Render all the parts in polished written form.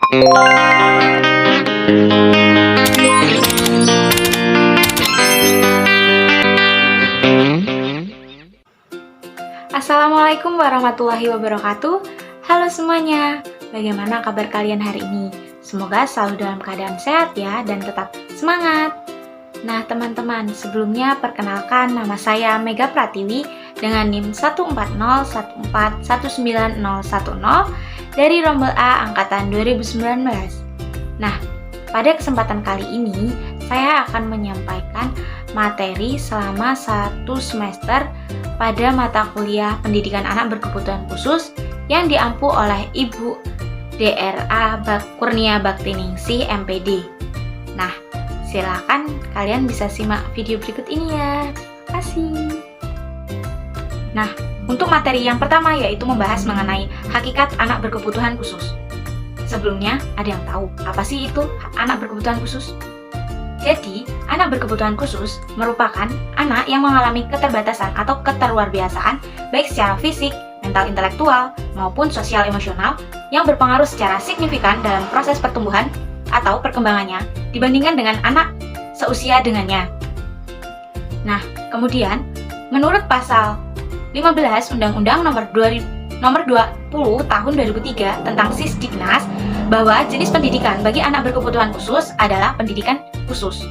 Assalamualaikum warahmatullahi wabarakatuh. Halo semuanya, bagaimana kabar kalian hari ini? Semoga selalu dalam keadaan sehat ya dan tetap semangat. Nah teman-teman, sebelumnya perkenalkan nama saya Mega Pratiwi dengan NIM 140141910 dari Rombel A Angkatan 2019. Nah, pada kesempatan kali ini saya akan menyampaikan materi selama 1 semester pada mata kuliah Pendidikan Anak Berkebutuhan Khusus yang diampu oleh Ibu DRA Kurnia Baktiningsih MPD. Nah, silakan kalian bisa simak video berikut ini ya. Terima kasih. Nah, untuk materi yang pertama yaitu membahas mengenai hakikat anak berkebutuhan khusus. Sebelumnya, ada yang tahu apa sih itu anak berkebutuhan khusus? Jadi, anak berkebutuhan khusus merupakan anak yang mengalami keterbatasan atau keterluarbiasaan baik secara fisik, mental intelektual, maupun sosial emosional yang berpengaruh secara signifikan dalam proses pertumbuhan atau perkembangannya dibandingkan dengan anak seusia dengannya. Nah, kemudian, menurut pasal 15 Undang-Undang Nomor 20 Tahun 2003 tentang Sisdiknas, bahwa jenis pendidikan bagi anak berkebutuhan khusus adalah pendidikan khusus.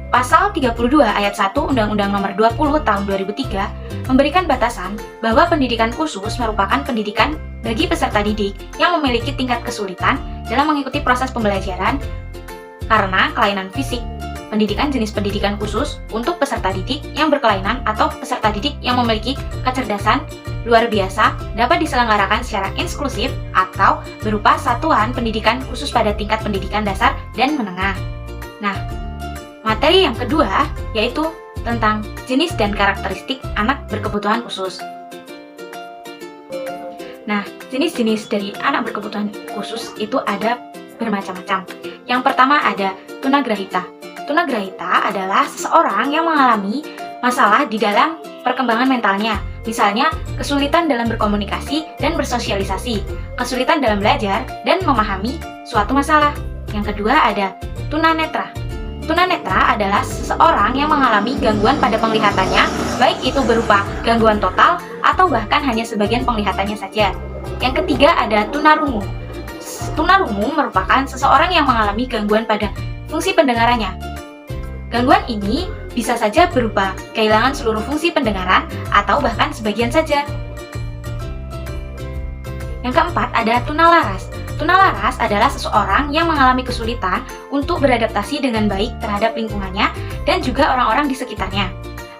Pasal 32 ayat 1 Undang-Undang Nomor 20 Tahun 2003 memberikan batasan bahwa pendidikan khusus merupakan pendidikan bagi peserta didik yang memiliki tingkat kesulitan dalam mengikuti proses pembelajaran karena kelainan fisik. Pendidikan jenis pendidikan khusus untuk peserta didik yang berkelainan atau peserta didik yang memiliki kecerdasan luar biasa dapat diselenggarakan secara inklusif atau berupa satuan pendidikan khusus pada tingkat pendidikan dasar dan menengah. Nah, materi yang kedua yaitu tentang jenis dan karakteristik anak berkebutuhan khusus. Nah, jenis-jenis dari anak berkebutuhan khusus itu ada bermacam-macam. Yang pertama ada tunagrahita. Tunagrahita adalah seseorang yang mengalami masalah di dalam perkembangan mentalnya, misalnya kesulitan dalam berkomunikasi dan bersosialisasi, kesulitan dalam belajar dan memahami suatu masalah. Yang kedua ada tunanetra. Tunanetra adalah seseorang yang mengalami gangguan pada penglihatannya, baik itu berupa gangguan total atau bahkan hanya sebagian penglihatannya saja. Yang ketiga ada tunarungu. Tunarungu merupakan seseorang yang mengalami gangguan pada fungsi pendengarannya. Gangguan ini bisa saja berupa kehilangan seluruh fungsi pendengaran atau bahkan sebagian saja. Yang keempat ada tunalaras. Tunalaras adalah seseorang yang mengalami kesulitan untuk beradaptasi dengan baik terhadap lingkungannya dan juga orang-orang di sekitarnya.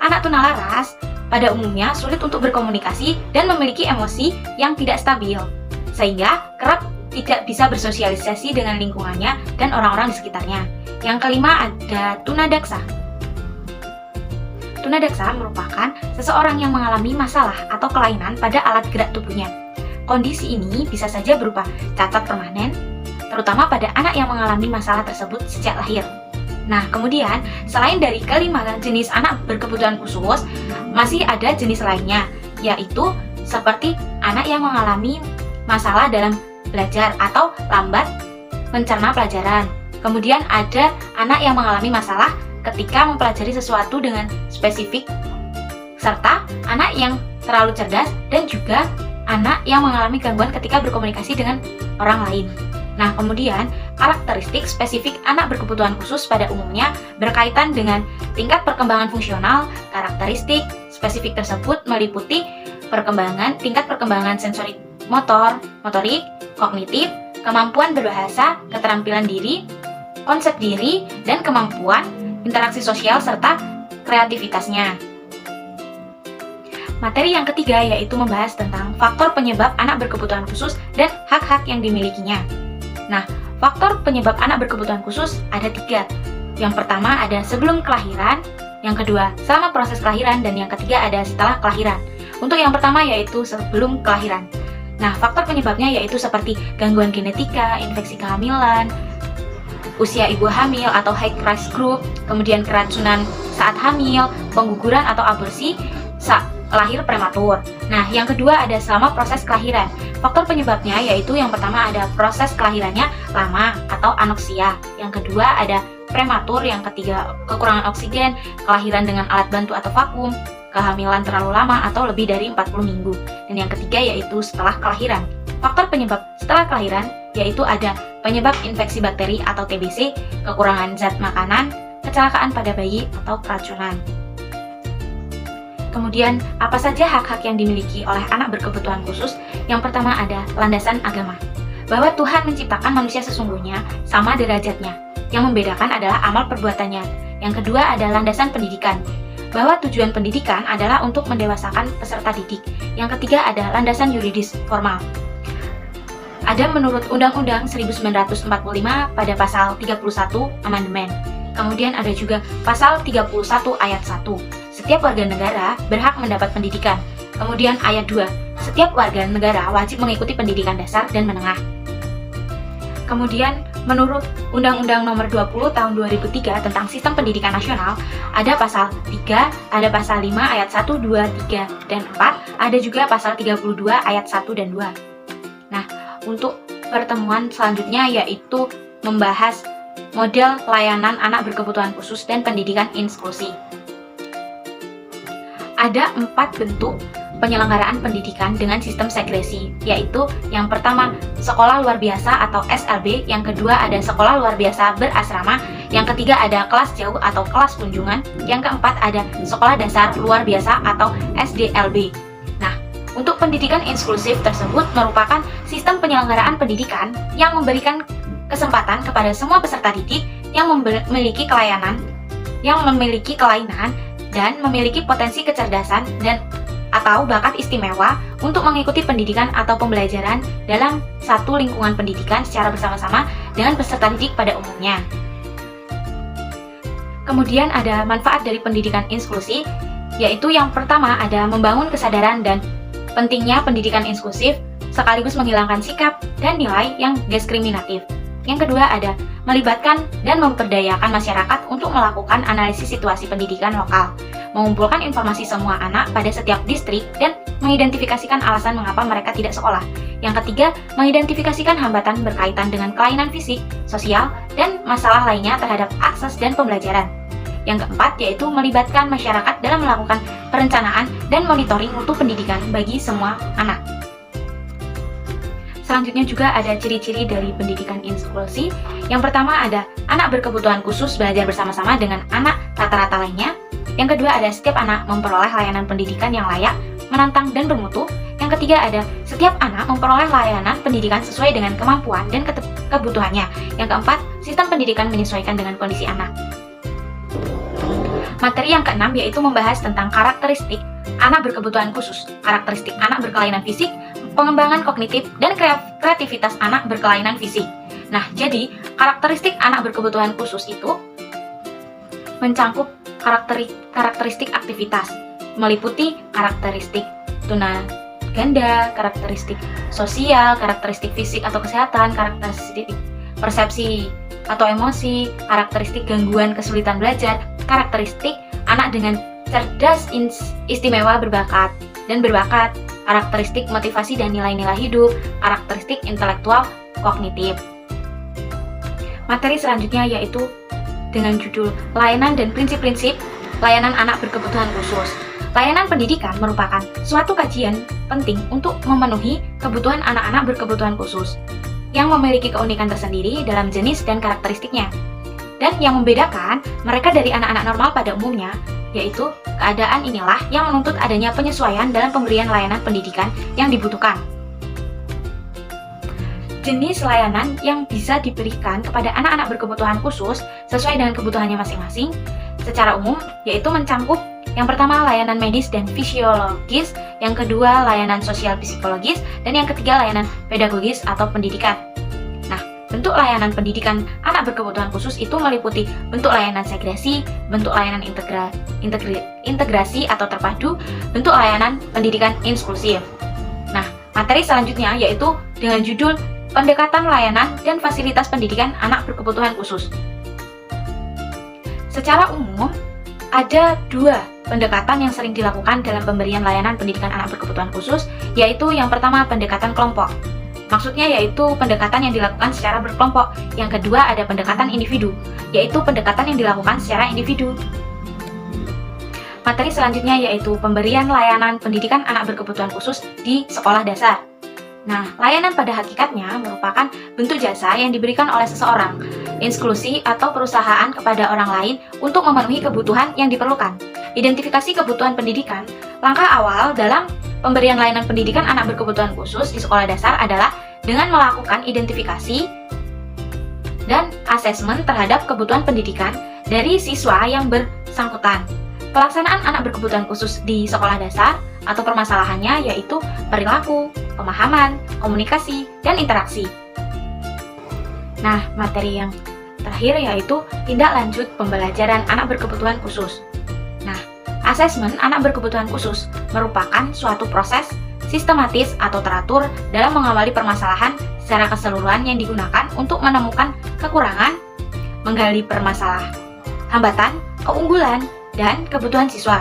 Anak tunalaras pada umumnya sulit untuk berkomunikasi dan memiliki emosi yang tidak stabil, sehingga kerap tidak bisa bersosialisasi dengan lingkungannya dan orang-orang di sekitarnya. Yang kelima ada tunadaksa. Tunadaksa merupakan seseorang yang mengalami masalah atau kelainan pada alat gerak tubuhnya. Kondisi ini bisa saja berupa cacat permanen, terutama pada anak yang mengalami masalah tersebut sejak lahir. Nah, kemudian selain dari kelima jenis anak berkebutuhan khusus, masih ada jenis lainnya, yaitu seperti anak yang mengalami masalah dalam belajar atau lambat mencerna pelajaran. Kemudian ada anak yang mengalami masalah ketika mempelajari sesuatu dengan spesifik, serta anak yang terlalu cerdas dan juga anak yang mengalami gangguan ketika berkomunikasi dengan orang lain. Nah, kemudian karakteristik spesifik anak berkebutuhan khusus pada umumnya berkaitan dengan tingkat perkembangan fungsional. Karakteristik spesifik tersebut meliputi tingkat perkembangan sensori motorik, kognitif, kemampuan berbahasa, keterampilan diri, konsep diri, dan kemampuan interaksi sosial serta kreativitasnya. Materi yang ketiga yaitu membahas tentang faktor penyebab anak berkebutuhan khusus dan hak-hak yang dimilikinya. Nah, faktor penyebab anak berkebutuhan khusus ada 3. Yang pertama ada sebelum kelahiran, yang kedua selama proses kelahiran, dan yang ketiga ada setelah kelahiran. Untuk yang pertama yaitu sebelum kelahiran. Nah, faktor penyebabnya yaitu seperti gangguan genetika, infeksi kehamilan, usia ibu hamil atau high risk group, kemudian keracunan saat hamil, pengguguran atau aborsi, lahir prematur. Nah, yang kedua ada selama proses kelahiran. Faktor penyebabnya yaitu yang pertama ada proses kelahirannya lama atau anoksia. Yang kedua ada prematur, yang ketiga kekurangan oksigen, kelahiran dengan alat bantu atau vakum, kehamilan terlalu lama atau lebih dari 40 minggu. Dan yang ketiga yaitu setelah kelahiran. Faktor penyebab setelah kelahiran yaitu ada penyebab infeksi bakteri atau TBC, kekurangan zat makanan, kecelakaan pada bayi atau keracunan. Kemudian, apa saja hak-hak yang dimiliki oleh anak berkebutuhan khusus? Yang pertama ada landasan agama, bahwa Tuhan menciptakan manusia sesungguhnya sama derajatnya. Yang membedakan adalah amal perbuatannya. Yang kedua ada landasan pendidikan, bahwa tujuan pendidikan adalah untuk mendewasakan peserta didik. Yang ketiga ada landasan yuridis formal. Ada menurut Undang-Undang 1945 pada pasal 31 amandemen. Kemudian ada juga pasal 31 ayat 1. Setiap warga negara berhak mendapat pendidikan. Kemudian ayat 2. Setiap warga negara wajib mengikuti pendidikan dasar dan menengah. Kemudian menurut Undang-Undang Nomor 20 Tahun 2003 tentang Sistem Pendidikan Nasional, ada pasal 3, ada pasal 5 ayat 1, 2, 3, dan 4, ada juga pasal 32 ayat 1 dan 2. Nah, untuk pertemuan selanjutnya yaitu membahas model layanan anak berkebutuhan khusus dan pendidikan inklusi. Ada 4 bentuk penyelenggaraan pendidikan dengan sistem segresi, yaitu yang pertama sekolah luar biasa atau SLB, yang kedua ada sekolah luar biasa berasrama, yang ketiga ada kelas jauh atau kelas kunjungan, yang keempat ada sekolah dasar luar biasa atau SDLB. Nah, untuk pendidikan inklusif tersebut merupakan sistem penyelenggaraan pendidikan yang memberikan kesempatan kepada semua peserta didik yang memiliki kelainan, dan memiliki potensi kecerdasan dan atau bakat istimewa untuk mengikuti pendidikan atau pembelajaran dalam satu lingkungan pendidikan secara bersama-sama dengan peserta didik pada umumnya. Kemudian ada manfaat dari pendidikan inklusi, yaitu yang pertama ada membangun kesadaran dan pentingnya pendidikan inklusif sekaligus menghilangkan sikap dan nilai yang diskriminatif. Yang kedua ada melibatkan dan memperdayakan masyarakat untuk melakukan analisis situasi pendidikan lokal, mengumpulkan informasi semua anak pada setiap distrik dan mengidentifikasikan alasan mengapa mereka tidak sekolah. Yang ketiga, mengidentifikasikan hambatan berkaitan dengan kelainan fisik, sosial, dan masalah lainnya terhadap akses dan pembelajaran. Yang keempat yaitu melibatkan masyarakat dalam melakukan perencanaan dan monitoring mutu pendidikan bagi semua anak. Selanjutnya juga ada ciri-ciri dari pendidikan inklusi. Yang pertama ada anak berkebutuhan khusus belajar bersama-sama dengan anak rata-rata lainnya. Yang kedua ada setiap anak memperoleh layanan pendidikan yang layak, menantang, dan bermutu. Yang ketiga ada setiap anak memperoleh layanan pendidikan sesuai dengan kemampuan dan kebutuhannya. Yang keempat, sistem pendidikan menyesuaikan dengan kondisi anak. Materi yang keenam yaitu membahas tentang karakteristik anak berkebutuhan khusus, karakteristik anak berkelainan fisik, pengembangan kognitif, dan kreativitas anak berkelainan fisik. Nah, jadi karakteristik anak berkebutuhan khusus itu mencangkup karakteristik aktivitas, meliputi karakteristik tunaganda, karakteristik sosial, karakteristik fisik atau kesehatan, karakteristik persepsi atau emosi, karakteristik gangguan kesulitan belajar, karakteristik anak dengan cerdas istimewa berbakat, karakteristik motivasi dan nilai-nilai hidup, karakteristik intelektual kognitif. Materi selanjutnya yaitu dengan judul Layanan dan Prinsip-prinsip Layanan Anak Berkebutuhan Khusus. Layanan pendidikan merupakan suatu kajian penting untuk memenuhi kebutuhan anak-anak berkebutuhan khusus yang memiliki keunikan tersendiri dalam jenis dan karakteristiknya. Dan yang membedakan mereka dari anak-anak normal pada umumnya, yaitu keadaan inilah yang menuntut adanya penyesuaian dalam pemberian layanan pendidikan yang dibutuhkan. Jenis layanan yang bisa diberikan kepada anak-anak berkebutuhan khusus sesuai dengan kebutuhannya masing-masing secara umum yaitu mencangkup yang pertama layanan medis dan fisiologis, yang kedua layanan sosial psikologis, dan yang ketiga layanan pedagogis atau pendidikan. Nah, bentuk layanan pendidikan anak berkebutuhan khusus itu meliputi bentuk layanan segresi, bentuk layanan integrasi atau terpadu, bentuk layanan pendidikan inklusif. Nah, materi selanjutnya yaitu dengan judul Pendekatan Layanan dan Fasilitas Pendidikan Anak Berkebutuhan Khusus. Secara umum, ada dua pendekatan yang sering dilakukan dalam pemberian layanan pendidikan anak berkebutuhan khusus, yaitu yang pertama pendekatan kelompok. Maksudnya yaitu pendekatan yang dilakukan secara berkelompok. Yang kedua ada pendekatan individu, yaitu pendekatan yang dilakukan secara individu. Materi selanjutnya yaitu pemberian layanan pendidikan anak berkebutuhan khusus di sekolah dasar. Nah, layanan pada hakikatnya merupakan bentuk jasa yang diberikan oleh seseorang, institusi atau perusahaan kepada orang lain untuk memenuhi kebutuhan yang diperlukan. Identifikasi kebutuhan pendidikan, langkah awal dalam pemberian layanan pendidikan anak berkebutuhan khusus di sekolah dasar adalah dengan melakukan identifikasi dan asesmen terhadap kebutuhan pendidikan dari siswa yang bersangkutan. Pelaksanaan anak berkebutuhan khusus di sekolah dasar atau permasalahannya yaitu perilaku, pemahaman, komunikasi, dan interaksi. Nah, materi yang terakhir yaitu tindak lanjut pembelajaran anak berkebutuhan khusus. Nah, asesmen anak berkebutuhan khusus merupakan suatu proses sistematis atau teratur dalam mengawali permasalahan secara keseluruhan yang digunakan untuk menemukan kekurangan, menggali permasalahan, hambatan, keunggulan, dan kebutuhan siswa.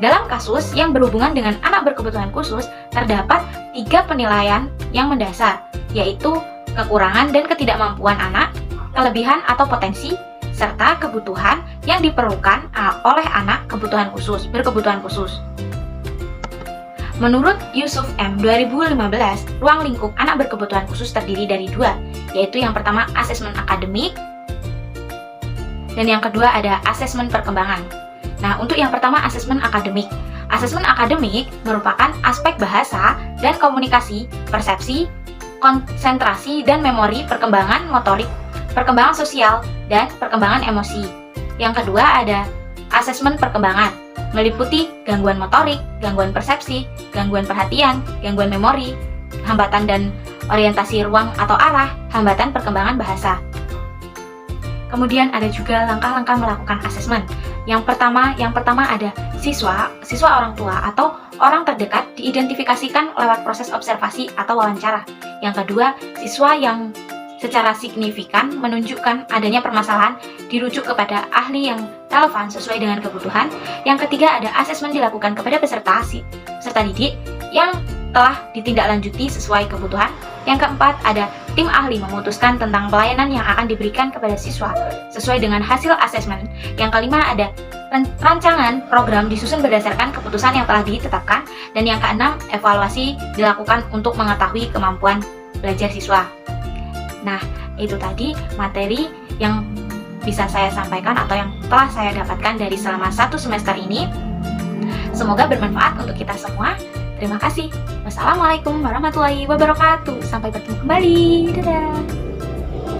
Dalam kasus yang berhubungan dengan anak berkebutuhan khusus, terdapat 3 penilaian yang mendasar, yaitu kekurangan dan ketidakmampuan anak, kelebihan atau potensi, serta kebutuhan yang diperlukan oleh anak berkebutuhan khusus. Menurut Yusuf M. 2015, ruang lingkup anak berkebutuhan khusus terdiri dari 2, yaitu yang pertama asesmen akademik, dan yang kedua ada asesmen perkembangan. Nah, untuk yang pertama asesmen akademik. Asesmen akademik merupakan aspek bahasa dan komunikasi, persepsi, konsentrasi dan memori, perkembangan motorik, perkembangan sosial, dan perkembangan emosi. Yang kedua ada asesmen perkembangan, meliputi gangguan motorik, gangguan persepsi, gangguan perhatian, gangguan memori, hambatan dan orientasi ruang atau arah, hambatan perkembangan bahasa. Kemudian ada juga langkah-langkah melakukan asesmen. Yang pertama ada siswa orang tua atau orang terdekat diidentifikasikan lewat proses observasi atau wawancara. Yang kedua, siswa yang secara signifikan menunjukkan adanya permasalahan dirujuk kepada ahli yang relevan sesuai dengan kebutuhan. Yang ketiga ada asesmen dilakukan kepada peserta didik yang telah ditindaklanjuti sesuai kebutuhan. Yang keempat ada tim ahli memutuskan tentang pelayanan yang akan diberikan kepada siswa sesuai dengan hasil asesmen. Yang kelima ada rancangan program disusun berdasarkan keputusan yang telah ditetapkan. Dan yang keenam, evaluasi dilakukan untuk mengetahui kemampuan belajar siswa. Nah, itu tadi materi yang bisa saya sampaikan atau yang telah saya dapatkan dari selama 1 semester ini. Semoga bermanfaat untuk kita semua. Terima kasih. Wassalamualaikum warahmatullahi wabarakatuh. Sampai bertemu kembali. Dadah.